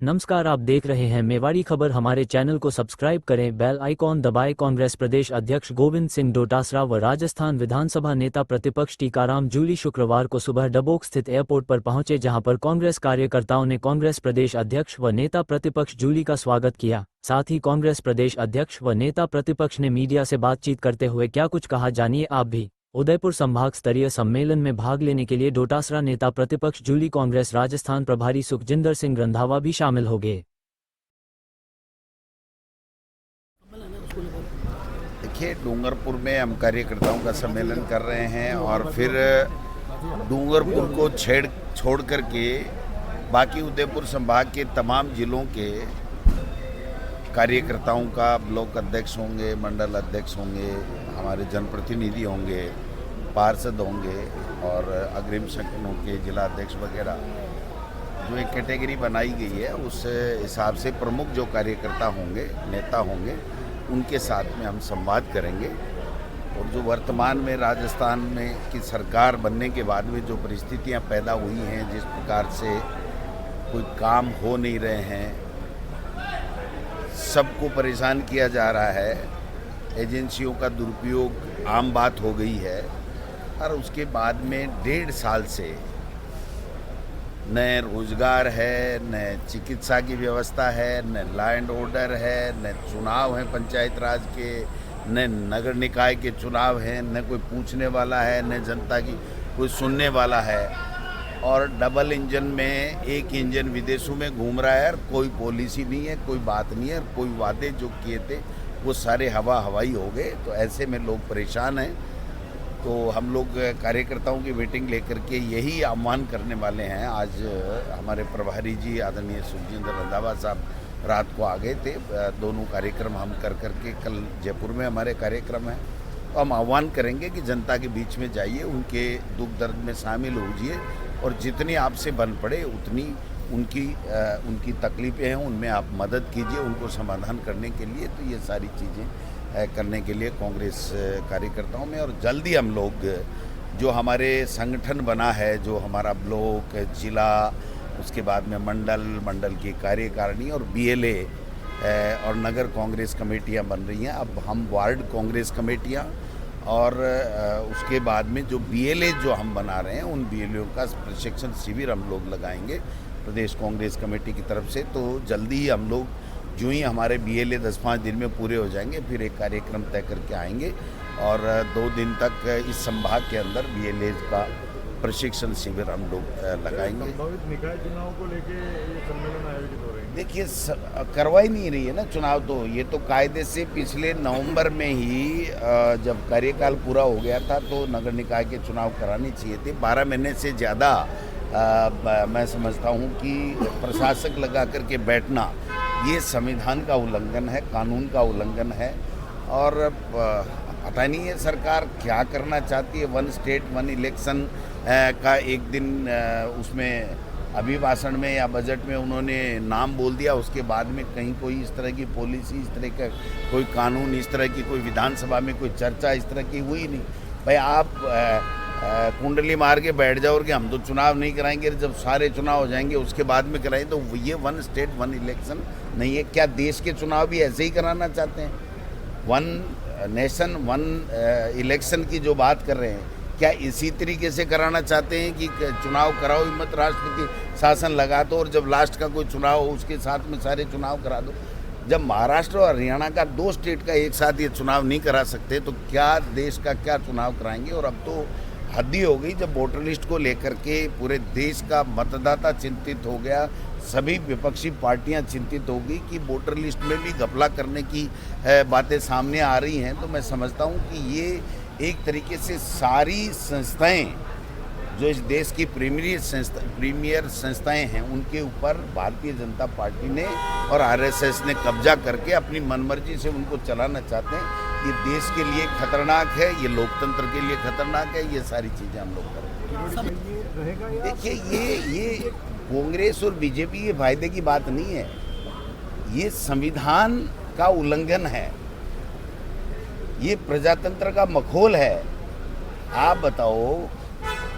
नमस्कार, आप देख रहे हैं मेवाड़ी खबर। हमारे चैनल को सब्सक्राइब करें, बेल आइकॉन दबाएं। कांग्रेस प्रदेश अध्यक्ष गोविंद सिंह डोटासरा व राजस्थान विधानसभा नेता प्रतिपक्ष टीकाराम जूली शुक्रवार को सुबह डबोक स्थित एयरपोर्ट पर पहुंचे, जहां पर कांग्रेस कार्यकर्ताओं ने कांग्रेस प्रदेश अध्यक्ष व नेता प्रतिपक्ष जूली का स्वागत किया। साथ ही कांग्रेस प्रदेश अध्यक्ष व नेता प्रतिपक्ष ने मीडिया से बातचीत करते हुए क्या कुछ कहा, जानिए आप भी। उदयपुर संभाग स्तरीय सम्मेलन में भाग लेने के लिए डोटासरा नेता प्रतिपक्ष जूली कांग्रेस राजस्थान प्रभारी सुखजिंदर सिंह रंधावा भी शामिल हो गए। देखिए, डूंगरपुर में हम कार्यकर्ताओं का सम्मेलन कर रहे हैं और फिर डूंगरपुर को छोड़ करके बाकी उदयपुर संभाग के तमाम जिलों के कार्यकर्ताओं का ब्लॉक अध्यक्ष होंगे, मंडल अध्यक्ष होंगे, हमारे जनप्रतिनिधि होंगे, पार्षद होंगे और अग्रिम संगठनों के जिला अध्यक्ष वगैरह, जो एक कैटेगरी बनाई गई है उस हिसाब से प्रमुख जो कार्यकर्ता होंगे, नेता होंगे, उनके साथ में हम संवाद करेंगे। और जो वर्तमान में राजस्थान में की सरकार बनने के बाद में जो परिस्थितियां पैदा हुई हैं, जिस प्रकार से कोई काम हो नहीं रहे हैं, सबको परेशान किया जा रहा है, एजेंसियों का दुरुपयोग आम बात हो गई है, और उसके बाद में 1.5 साल से न रोजगार है, न चिकित्सा की व्यवस्था है, न लॉ एंड ऑर्डर है, न चुनाव हैं पंचायत राज के, न नगर निकाय के चुनाव हैं, न कोई पूछने वाला है, न जनता की कोई सुनने वाला है। और डबल इंजन में एक इंजन विदेशों में घूम रहा है और कोई पॉलिसी नहीं है, कोई बात नहीं है, और कोई वादे जो किए थे वो सारे हवाई हो गए। तो ऐसे में लोग परेशान हैं। तो हम लोग कार्यकर्ताओं की मीटिंग लेकर के यही आह्वान करने वाले हैं। आज हमारे प्रभारी जी आदरणीय सुखजिंदर रंधावा साहब रात को आ गए थे। दोनों कार्यक्रम हम कर के कल जयपुर में हमारे कार्यक्रम है, तो हम आह्वान करेंगे कि जनता के बीच में जाइए, उनके दुख दर्द में शामिल होइए और जितनी आपसे बन पड़े उतनी उनकी तकलीफ़ें हैं उनमें आप मदद कीजिए, उनको समाधान करने के लिए। तो ये सारी चीज़ें करने के लिए कांग्रेस कार्यकर्ताओं में, और जल्दी हम लोग जो हमारे संगठन बना है, जो हमारा ब्लॉक, जिला, उसके बाद में मंडल की कार्यकारिणी और BLA और नगर कांग्रेस कमेटियां बन रही हैं। अब हम वार्ड कांग्रेस कमेटियां और उसके बाद में जो BLA जो हम बना रहे हैं, उन BLA का प्रशिक्षण शिविर हम लोग लगाएंगे प्रदेश कांग्रेस कमेटी की तरफ से। तो जल्दी ही हम लोग जो ही हमारे BLA 10-5 दिन में पूरे हो जाएंगे, फिर एक कार्यक्रम तय करके आएंगे और 2 दिन तक इस संभाग के अंदर BLA का प्रशिक्षण शिविर हम लोग लगाएंगे। संभावित निकाय चुनाव को लेके ये सम्मेलन आयोजित हो रहे हैं। देखिए, करवाई नहीं रही है ना चुनाव, तो ये तो कायदे से पिछले नवंबर में ही जब कार्यकाल पूरा हो गया था तो नगर निकाय के चुनाव कराने चाहिए थे। 12 महीने से ज़्यादा मैं समझता हूँ कि प्रशासक लगा करके बैठना ये संविधान का उल्लंघन है, कानून का उल्लंघन है। और पता नहीं है सरकार क्या करना चाहती है। 1 स्टेट 1 इलेक्शन का एक दिन उसमें अभिभाषण में या बजट में उन्होंने नाम बोल दिया, उसके बाद में कहीं कोई इस तरह की पॉलिसी, इस तरह का कोई कानून, इस तरह की कोई विधानसभा में कोई चर्चा इस तरह की हुई नहीं। भाई आप कुंडली मार के बैठ जाओ कि हम तो चुनाव नहीं कराएंगे, जब सारे चुनाव हो जाएंगे उसके बाद में कराएं, तो ये 1 स्टेट 1 इलेक्शन नहीं है। क्या देश के चुनाव भी ऐसे ही कराना चाहते हैं? 1 नेशन 1 इलेक्शन की जो बात कर रहे हैं, क्या इसी तरीके से कराना चाहते हैं कि चुनाव कराओ ही मत, राष्ट्रपति शासन लगा दो और जब लास्ट का कोई चुनाव हो उसके साथ में सारे चुनाव करा दो? जब महाराष्ट्र और हरियाणा का 2 स्टेट का एक साथ ये चुनाव नहीं करा सकते तो क्या देश का क्या चुनाव कराएंगे? और अब तो हद ही हो गई, जब वोटर लिस्ट को लेकर के पूरे देश का मतदाता चिंतित हो गया, सभी विपक्षी पार्टियां चिंतित हो गई कि वोटर लिस्ट में भी घपला करने की बातें सामने आ रही हैं। तो मैं समझता हूं कि ये एक तरीके से सारी संस्थाएं जो इस देश की प्रीमियर संस्थाएं हैं, उनके ऊपर भारतीय जनता पार्टी ने और RSS ने कब्जा करके अपनी मनमर्जी से उनको चलाना चाहते हैं। ये देश के लिए खतरनाक है, ये लोकतंत्र के लिए खतरनाक है। ये सारी चीज़ें हम लोग करेंगे। देखिए, ये कांग्रेस और BJP ये फायदे की बात नहीं है, ये संविधान का उल्लंघन है, ये प्रजातंत्र का मखौल है। आप बताओ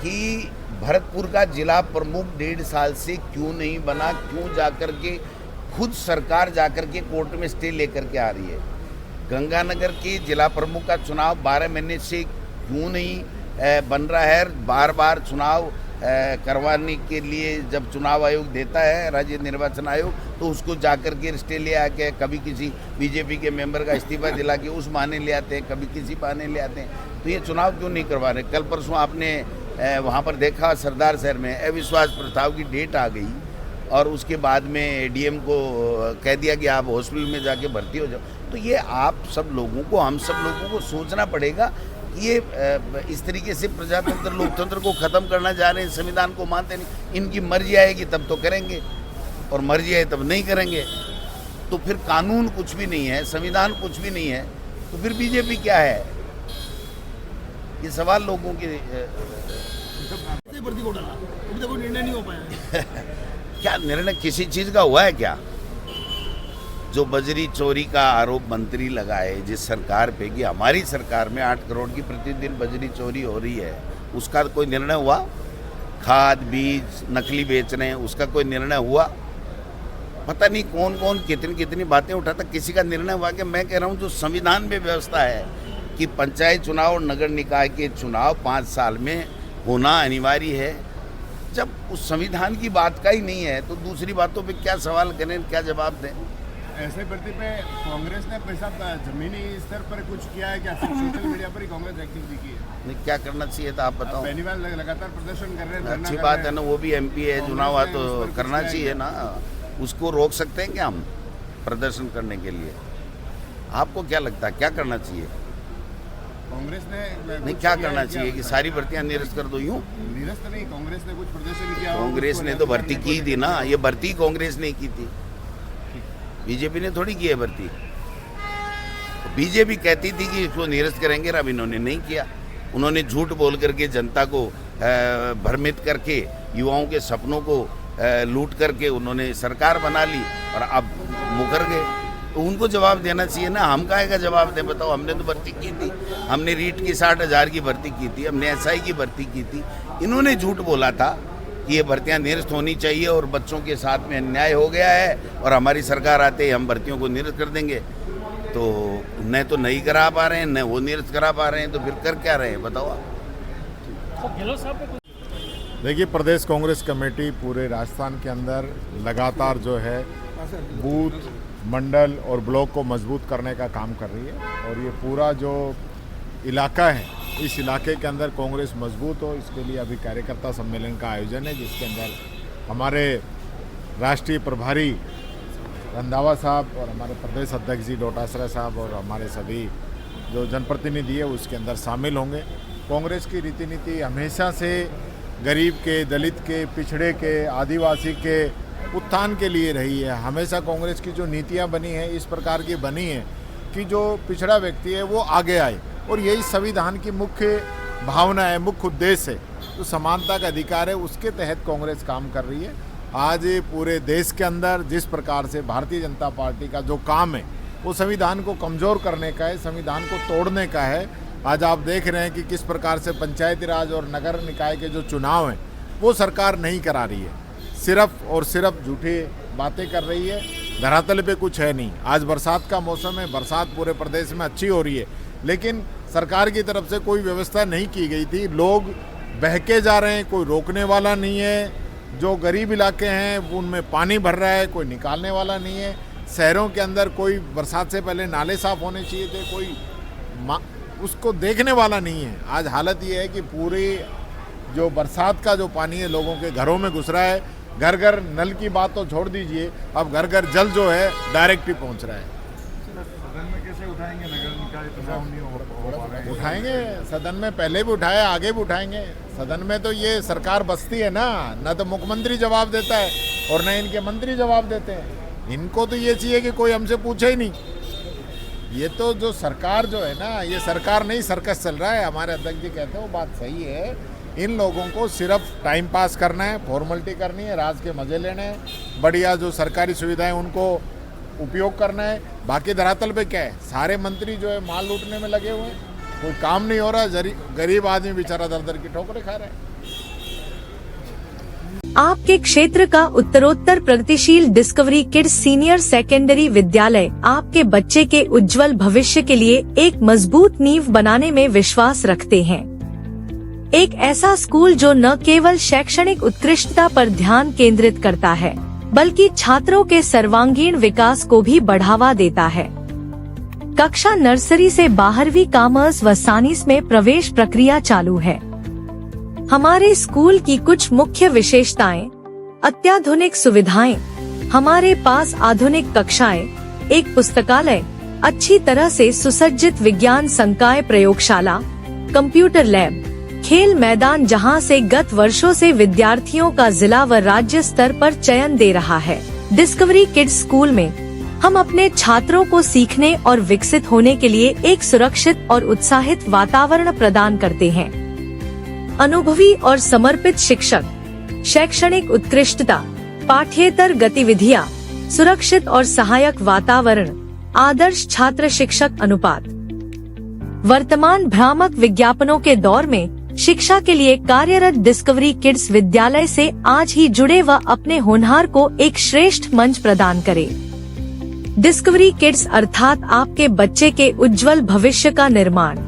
कि भरतपुर का जिला प्रमुख 1.5 साल से क्यों नहीं बना, क्यों जाकर के खुद सरकार जाकर के कोर्ट में स्टे लेकर के आ रही है। गंगानगर के जिला प्रमुख का चुनाव 12 महीने से क्यों नहीं बन रहा है। बार बार चुनाव करवाने के लिए जब चुनाव आयोग देता है, राज्य निर्वाचन आयोग, तो उसको जाकर के स्टे ले आके कभी किसी बीजेपी के मेंबर का इस्तीफा दिला के उस बहाने ले आते हैं, कभी किसी बहाने ले आते हैं। तो ये चुनाव क्यों नहीं करवा रहे। कल परसों आपने वहाँ पर देखा सरदार शहर में अविश्वास प्रस्ताव की डेट आ गई और उसके बाद में एडीएम को कह दिया कि आप हॉस्पिटल में जाके भर्ती हो जाओ। तो ये आप सब लोगों को, हम सब लोगों को सोचना पड़ेगा। ये इस तरीके से प्रजातंत्र लोकतंत्र को ख़त्म करना चाह रहे हैं, संविधान को मानते नहीं। इनकी मर्जी आएगी तब तो करेंगे और मर्जी आए तब नहीं करेंगे। तो फिर कानून कुछ भी नहीं है, संविधान कुछ भी नहीं है, तो फिर बीजेपी क्या है। ये सवाल लोगों के भर्ती घोटाला अभी तक कोई निर्णय नहीं हो पाया क्या निर्णय किसी चीज़ का हुआ है क्या। जो बजरी चोरी का आरोप मंत्री लगाए जिस सरकार पे कि हमारी सरकार में 8 करोड़ की प्रतिदिन बजरी चोरी हो रही है, उसका कोई निर्णय हुआ। खाद बीज नकली बेच रहे हैं, उसका कोई निर्णय हुआ। पता नहीं कौन कौन कितनी कितनी बातें उठाता, किसी का निर्णय हुआ। कि मैं कह रहा हूँ जो संविधान में व्यवस्था है कि पंचायत चुनाव और नगर निकाय के चुनाव 5 साल में होना अनिवार्य है, जब उस संविधान की बात का ही नहीं है तो दूसरी बातों पे क्या सवाल करें, क्या जवाब दें। ऐसे भर्ती पे कांग्रेस ने पैसा जमीनी स्तर पर कुछ किया है क्या? सिर्फ सोशल मीडिया पर ही कांग्रेस एक्टिव दिखी है। नहीं, क्या करना चाहिए था आप बताओ। बेनीवाल लगातार प्रदर्शन कर रहे हैं, अच्छी बात है ना, वो भी एमपी है, चुनाव आ तो करना चाहिए ना। उसको रोक सकते हैं क्या हम प्रदर्शन करने के लिए? आपको क्या लगता है क्या करना चाहिए? कांग्रेस ने नहीं, क्या करना चाहिए कि सारी भर्तियां निरस्त कर दो? यूं निरस्त नहीं, कांग्रेस ने कुछ प्रदर्शन किया। कांग्रेस ने तो भर्ती की थी ना, ये भर्ती कांग्रेस ने की थी, बीजेपी ने थोड़ी की है भर्ती। बीजेपी कहती थी कि इसको निरस्त करेंगे, अब इन्होंने नहीं किया। उन्होंने झूठ बोल करके जनता को भ्रमित करके युवाओं के सपनों को लूट करके उन्होंने सरकार बना ली और अब मुकर गए। तो उनको जवाब देना चाहिए ना, हम काहे का जवाब दें बताओ। हमने तो भर्ती की थी, हमने रीट की 60,000 की भर्ती की थी, हमने एसआई की भर्ती की थी। इन्होंने झूठ बोला था कि ये भर्तियां निरस्त होनी चाहिए और बच्चों के साथ में अन्याय हो गया है और हमारी सरकार आते ही हम भर्तियों को निरस्त कर देंगे। तो न तो नहीं करा पा रहे हैं, न वो निरस्त करा पा रहे हैं, तो फिर कर क्या रहे हैं बताओ आप। देखिए, प्रदेश कांग्रेस कमेटी पूरे राजस्थान के अंदर लगातार जो है बूथ मंडल और ब्लॉक को मजबूत करने का काम कर रही है और ये पूरा जो इलाका है, इस इलाके के अंदर कांग्रेस मजबूत हो, इसके लिए अभी कार्यकर्ता सम्मेलन का आयोजन है, जिसके अंदर हमारे राष्ट्रीय प्रभारी रंधावा साहब और हमारे प्रदेश अध्यक्ष जी डोटासरा साहब और हमारे सभी जो जनप्रतिनिधि है उसके अंदर शामिल होंगे। कांग्रेस की रीति नीति हमेशा से गरीब के, दलित के, पिछड़े के, आदिवासी के उत्थान के लिए रही है। हमेशा कांग्रेस की जो नीतियाँ बनी हैं इस प्रकार की बनी है कि जो पिछड़ा व्यक्ति है वो आगे आए और यही संविधान की मुख्य भावना है, मुख्य उद्देश्य है। तो समानता का अधिकार है, उसके तहत कांग्रेस काम कर रही है। आज पूरे देश के अंदर जिस प्रकार से भारतीय जनता पार्टी का जो काम है वो संविधान को कमज़ोर करने का है, संविधान को तोड़ने का है। आज आप देख रहे हैं कि किस प्रकार से पंचायती राज और नगर निकाय के जो चुनाव हैं वो सरकार नहीं करा रही है, सिर्फ और सिर्फ झूठी बातें कर रही है, धरातल पे कुछ है नहीं। आज बरसात का मौसम है, बरसात पूरे प्रदेश में अच्छी हो रही है, लेकिन सरकार की तरफ से कोई व्यवस्था नहीं की गई थी। लोग बहके जा रहे हैं, कोई रोकने वाला नहीं है। जो गरीब इलाके हैं उनमें पानी भर रहा है, कोई निकालने वाला नहीं है। शहरों के अंदर कोई बरसात से पहले नाले साफ होने चाहिए थे, कोई उसको देखने वाला नहीं है। आज हालत ये है कि पूरी जो बरसात का जो पानी है लोगों के घरों में घुस रहा है। घर घर नल की बात तो छोड़ दीजिए, अब घर घर जल जो है डायरेक्ट ही पहुंच रहा है। सदन में कैसे उठाएंगे? नगर निकाय चुनाव नहीं हो पा रहे हैं। उठाएंगे, सदन में पहले भी उठाया, आगे भी उठाएंगे। सदन में तो ये सरकार बसती है ना, न तो मुख्यमंत्री जवाब देता है और न इनके मंत्री जवाब देते हैं। इनको तो ये चाहिए कि कोई हमसे पूछे ही नहीं। ये तो जो सरकार जो है ना, ये सरकार नहीं सर्कस चल रहा है। हमारे अध्यक्ष जी कहते हैं वो बात सही है। इन लोगों को सिर्फ टाइम पास करना है, फॉर्मेलिटी करनी है, राज के मज़े लेने हैं, बढ़िया जो सरकारी सुविधाएं उनको उपयोग करना है। बाकी धरातल पे क्या है, सारे मंत्री जो है माल लूटने में लगे हुए हैं, कोई काम नहीं हो रहा। गरीब आदमी बेचारा दर दर की ठोकरें खा रहा है। आपके क्षेत्र का उत्तरोत्तर प्रगतिशील डिस्कवरी किड्स सीनियर सेकेंडरी विद्यालय आपके बच्चे के उज्जवल भविष्य के लिए एक मजबूत नींव बनाने में विश्वास रखते हैं। एक ऐसा स्कूल जो न केवल शैक्षणिक उत्कृष्टता पर ध्यान केंद्रित करता है, बल्कि छात्रों के सर्वांगीण विकास को भी बढ़ावा देता है। कक्षा नर्सरी से 12वीं कॉमर्स व साइंस में प्रवेश प्रक्रिया चालू है। हमारे स्कूल की कुछ मुख्य विशेषताएं: अत्याधुनिक सुविधाएं, हमारे पास आधुनिक कक्षाएं, एक पुस्तकालय, अच्छी तरह से सुसज्जित विज्ञान संकाय प्रयोगशाला, कंप्यूटर लैब, खेल मैदान जहां से गत वर्षों से विद्यार्थियों का जिला व राज्य स्तर पर चयन दे रहा है। डिस्कवरी किड्स स्कूल में हम अपने छात्रों को सीखने और विकसित होने के लिए एक सुरक्षित और उत्साहित वातावरण प्रदान करते हैं। अनुभवी और समर्पित शिक्षक, शैक्षणिक उत्कृष्टता, पाठ्येतर गतिविधियाँ, सुरक्षित और सहायक वातावरण, आदर्श छात्र शिक्षक अनुपात। वर्तमान भ्रामक विज्ञापनों के दौर में शिक्षा के लिए कार्यरत डिस्कवरी किड्स विद्यालय से आज ही जुड़े व अपने होनहार को एक श्रेष्ठ मंच प्रदान करें। डिस्कवरी किड्स अर्थात आपके बच्चे के उज्जवल भविष्य का निर्माण।